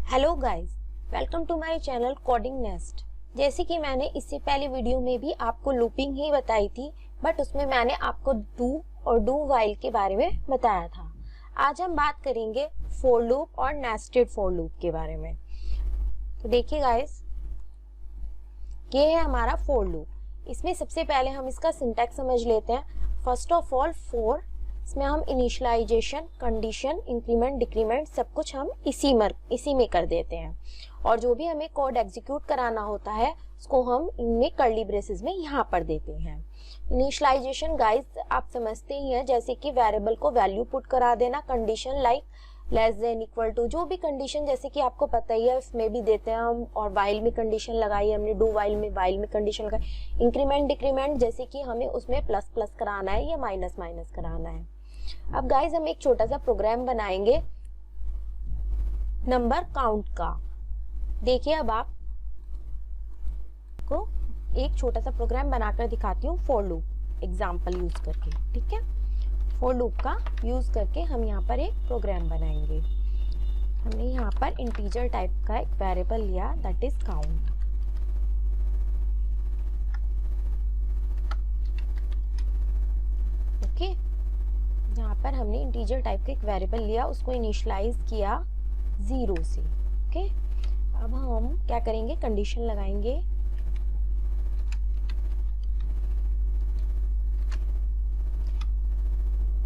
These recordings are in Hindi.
Hello guys, welcome to my channel coding nest. जैसे कि मैंने इससे पहले वीडियो में भी आपको लूपिंग ही बताई थी, बट उसमें मैंने आपको डू और डू वाइल के बारे में बताया था। आज हम बात करेंगे फॉर लूप और नेस्टेड फॉर लूप के बारे में। तो देखिए गाइस, ये है हमारा फॉर लूप। इसमें सबसे पहले हम इसका सिंटैक्स समझ लेते हैं। फर्स्ट ऑफ ऑल फॉर, इसमें हम इनिशियलाइजेशन, कंडीशन, इंक्रीमेंट, डिक्रीमेंट सब कुछ हम इसी में कर देते हैं, और जो भी हमें कोड एग्जीक्यूट कराना होता है उसको हम इनमें कर्ली ब्रेसेस में यहाँ पर देते हैं। इनिशियलाइजेशन गाइस आप समझते ही हैं, जैसे कि वेरिएबल को वैल्यू पुट करा देना। Condition like less than, equal to, जो भी कंडीशन जैसे कि आपको पता ही है उसमें भी देते हैं हम। और वाइल में कंडीशन लगाई हमने, डू वाइल में कंडीशन लगाई। इंक्रीमेंट, डिक्रीमेंट, जैसे कि हमें उसमें प्लस प्लस कराना है या माइनस माइनस कराना है। अब गाइस हम एक छोटा सा प्रोग्राम बनाएंगे नंबर काउंट का। देखिए अब आप को एक छोटा सा प्रोग्राम बनाकर दिखाती हूँ फॉर लूप एग्जांपल यूज करके। ठीक है, फॉर लूप का यूज करके हम यहाँ पर एक प्रोग्राम बनाएंगे। हमने यहाँ पर इंटीजर टाइप का एक वेरिएबल लिया, दैट इज काउंट। ओके, यहाँ पर हमने इंटीजर टाइप का एक वेरिएबल लिया, उसको इनिशियलाइज किया 0 से। ओके, अब हम क्या करेंगे, कंडीशन लगाएंगे।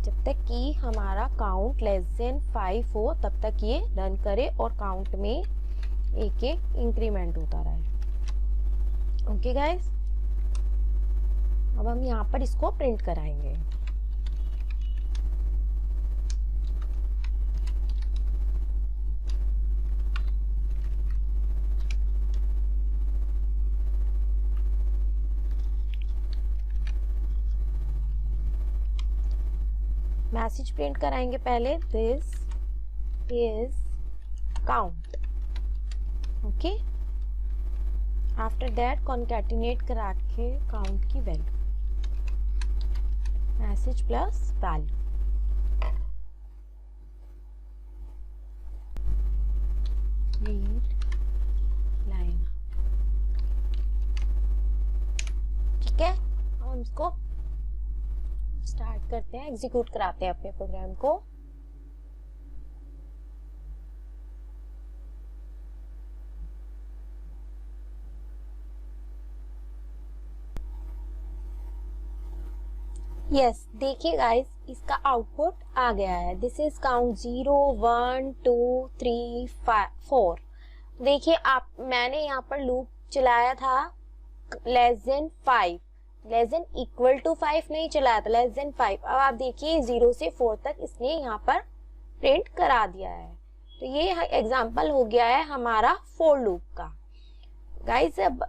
जब तक कि हमारा काउंट लेस देन 5 हो तब तक ये रन करे और काउंट में एक एक इंक्रीमेंट होता रहे। ओके गाइस, अब हम यहाँ पर इसको प्रिंट कराएंगे। मैसेज प्रिंट कराएंगे पहले, this is count. Okay, after that concatenate करा के काउंट की value, message plus value. Read line. ठीक है, हम इसको स्टार्ट करते हैं, एग्जीक्यूट कराते हैं अपने प्रोग्राम को। यस, देखिए गाइस, इसका आउटपुट आ गया है। This is count 0 1 2 3 4। देखिए आप, मैंने यहाँ पर लूप चलाया था less than 5, less than equal to 5 नहीं चलाया था, लेस देन 5। अब आप देखिए 0 से 4 तक इसने यहाँ पर प्रिंट करा दिया है। तो ये एग्जांपल हो गया है हमारा फॉर लूप का। गाइस अब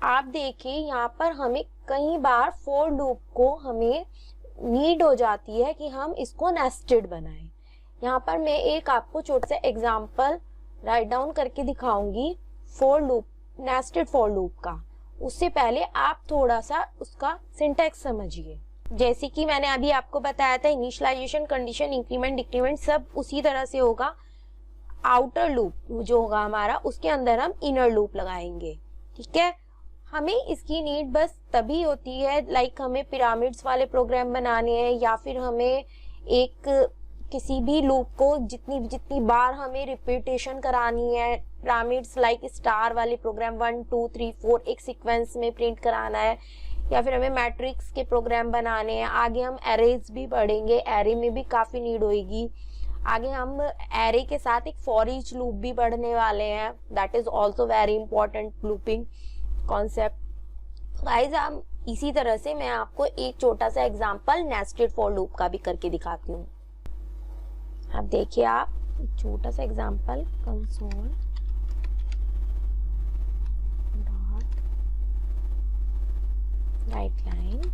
आप देखिए यहाँ पर हमें कई बार फॉर लूप को हमें नीड हो जाती है कि हम इसको नेस्टेड बनाएं। यहाँ पर मैं एक आपको छोटा सा एग्जांपल राइट डाउन करके दिखाऊंगी for loop, nested for loop का। उससे पहले आप थोड़ा सा उसका सिंटैक्स समझिए। जैसे कि मैंने अभी आपको बताया था, इनिशियलाइजेशन, कंडीशन, इंक्रीमेंट, डिक्रीमेंट सब उसी तरह से होगा। आउटर लूप जो होगा हमारा, उसके अंदर हम इनर लूप लगाएंगे। ठीक है, हमें इसकी नीड बस तभी होती है, लाइक हमें पिरामिड्स वाले प्रोग्राम बनाने हैं, या फिर हमें एक किसी भी लूप को जितनी बार हमें रिपीटेशन करानी है, पिरामिड्स लाइक स्टार वाले प्रोग्राम 1 2 3 4 एक सीक्वेंस में प्रिंट कराना है, या फिर हमें मैट्रिक्स के प्रोग्राम बनाने हैं। आगे हम एरेज भी पढ़ेंगे, एरे में भी काफी नीड होगी। आगे हम एरे के साथ एक फॉर ईच लूप भी पढ़ने वाले हैं, that is also very important looping concept. Guys हम इसी तरह से मैं आपको एक छोटा सा एग्जांपल नेस्टेड फॉर लूप का भी करके दिखाती हूँ। अब देखिए आप, छोटा सा example, console dot right line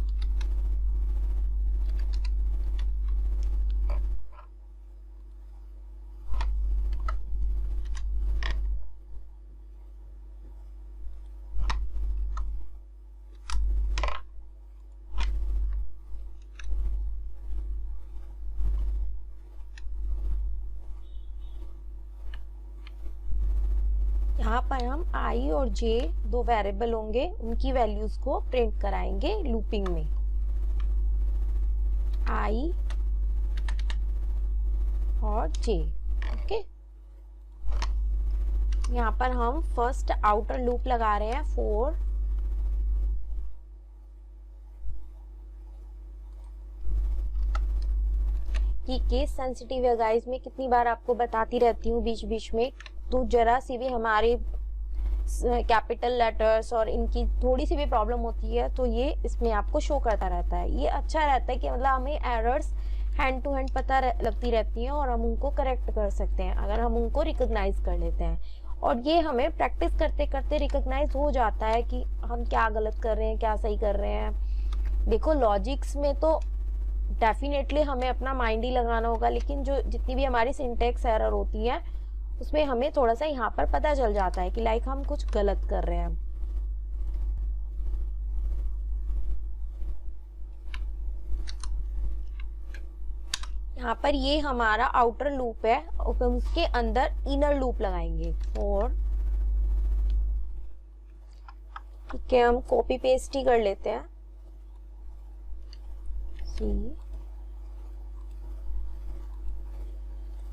यहाँ पर हम आई और जे दो वेरिएबल होंगे, उनकी वैल्यूज को प्रिंट कराएंगे लूपिंग में। आई और जे। ओके, यहाँ पर हम फर्स्ट आउटर लूप लगा रहे हैं 4 कि केस सेंसिटिव है गाइस। मैं कितनी बार आपको बताती रहती हूँ बीच बीच में, तो जरा सी भी हमारे कैपिटल लेटर्स और इनकी थोड़ी सी भी प्रॉब्लम होती है तो ये इसमें आपको शो करता रहता है। ये अच्छा रहता है कि मतलब हमें एरर्स हैंड टू हैंड पता लगती रहती हैं और हम उनको करेक्ट कर सकते हैं अगर हम उनको रिकॉग्नाइज कर लेते हैं। और ये हमें प्रैक्टिस करते करते रिकॉग्नाइज हो जाता है कि हम क्या गलत कर रहे हैं, क्या सही कर रहे हैं। देखो लॉजिक्स में तो डेफिनेटली हमें अपना माइंड ही लगाना होगा, लेकिन जो जितनी भी हमारी सिंटेक्स एरर होती है उसमें हमें थोड़ा सा यहाँ पर पता चल जाता है कि लाइक हम कुछ गलत कर रहे हैं। यहाँ पर ये हमारा आउटर लूप है और उसके अंदर इनर लूप लगाएंगे और ठीक है, हम कॉपी पेस्ट ही कर लेते हैं।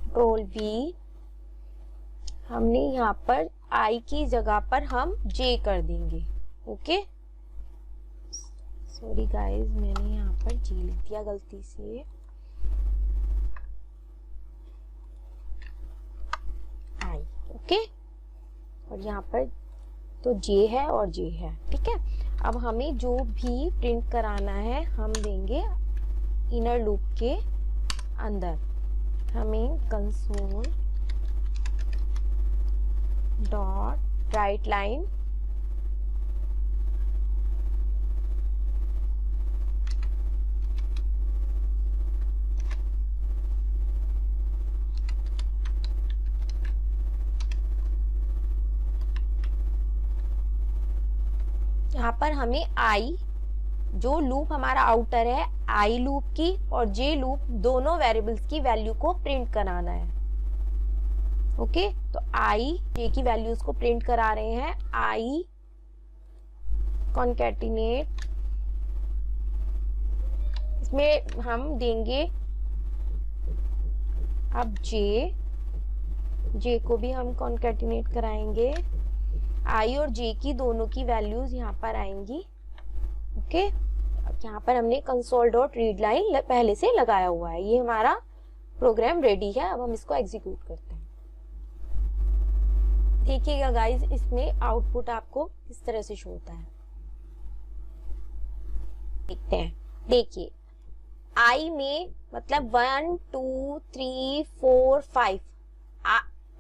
कंट्रोल V, हमने यहाँ पर I की जगह पर हम J कर देंगे। ओके, सॉरी गाइस, मैंने यहाँ पर J लिख दिया गलती से। I, ओके, और यहाँ पर तो J है और J है। ठीक है, अब हमें जो भी प्रिंट कराना है हम देंगे इनर लूप के अंदर। हमें कंसोल डॉट राइट लाइन यहाँ पर हमें आई, जो लूप हमारा आउटर है, आई लूप की और जे लूप दोनों वेरिएबल्स की वैल्यू को प्रिंट कराना है। ओके, तो आई जे की वैल्यूज को प्रिंट करा रहे हैं। आई कॉन्कैटिनेट, इसमें हम देंगे अब जे को भी हम कॉन्कैटिनेट कराएंगे। आई और जे की दोनों की वैल्यूज यहाँ पर आएंगी। ओके, यहाँ पर हमने कंसोल डॉट रीड लाइन पहले से लगाया हुआ है। ये हमारा प्रोग्राम रेडी है। अब हम इसको एग्जीक्यूट करते हैं। देखिएगा गाइस, इसमें आउटपुट आपको किस तरह से शो होता है, देखते हैं। देखिए, आई में मतलब 1 2 3 4 5,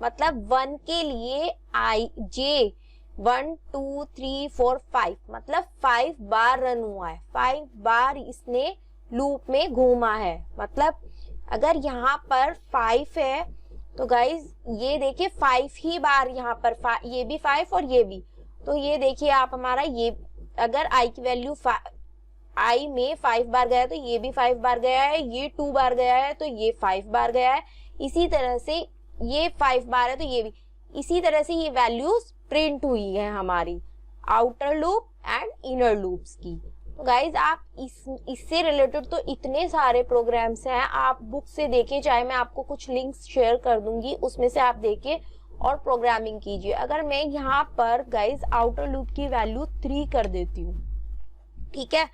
मतलब 1 के लिए आई जे 1 2 3 4 5 मतलब 5 बार रन हुआ है, 5 बार इसने लूप में घूमा है। मतलब अगर यहाँ पर 5 है तो गाइज ये देखिए 5 ही बार यहाँ पर, ये भी 5 और ये भी, तो ये देखिए आप हमारा ये अगर आई की वैल्यू आई में 5 बार गया तो ये भी 5 बार गया है, ये 2 बार गया है तो ये 5 बार गया है, इसी तरह से ये 5 बार है तो ये भी, इसी तरह से ये वैल्यूज प्रिंट हुई है हमारी outer loop and inner loops की। तो गाइज आप इससे रिलेटेड तो इतने सारे प्रोग्राम्स हैं, आप बुक से देखिए, चाहे मैं आपको कुछ लिंक्स शेयर कर दूंगी, उसमें से आप देखिए और प्रोग्रामिंग कीजिए। अगर मैं यहाँ पर गाइज आउटर लूप की वैल्यू 3 कर देती हूँ, ठीक है,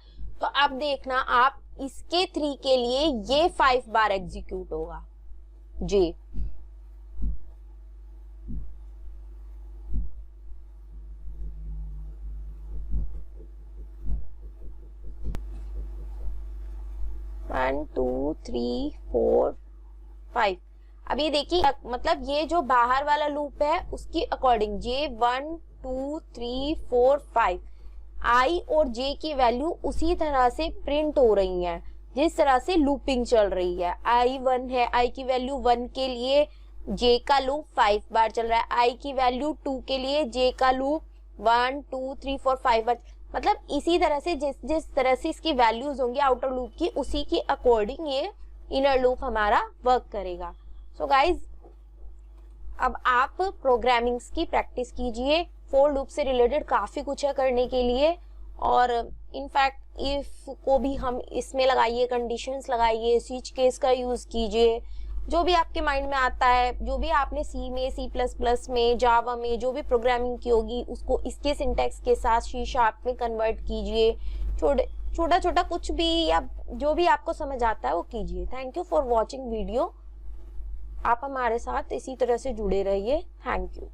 तो अब देखना आप इसके 3 के लिए ये 5 बार एग्जीक्यूट होगा जे। One two three four 5। अब ये देखिए, मतलब ये जो बाहर वाला लूप है उसकी अकॉर्डिंग जे 1 2 3 4 5 आई और जे की वैल्यू उसी तरह से प्रिंट हो रही है जिस तरह से लूपिंग चल रही है। आई 1 है, आई की वैल्यू 1 के लिए जे का लूप 5 बार चल रहा है, आई की वैल्यू 2 के लिए जे का लूप 1 2 3 4 5 बार, मतलब इसी तरह से जिस तरह से इसकी वैल्यूज होंगी आउटर लूप की, उसी की अकॉर्डिंग ये इनर लूप हमारा वर्क करेगा। सो गाइज अब आप प्रोग्रामिंग्स की प्रैक्टिस कीजिए। फॉर लूप से रिलेटेड काफ़ी कुछ है करने के लिए, और इनफैक्ट इफ को भी हम इसमें लगाइए, कंडीशंस लगाइए, स्विच केस का यूज़ कीजिए। जो भी आपके माइंड में आता है, जो भी आपने सी में, C++ में, जावा में जो भी प्रोग्रामिंग की होगी उसको इसके सिंटैक्स के साथ C# में कन्वर्ट कीजिए। छोटा छोटा कुछ भी या जो भी आपको समझ आता है वो कीजिए। Thank you for watching video. आप हमारे साथ इसी तरह से जुड़े रहिए। Thank you.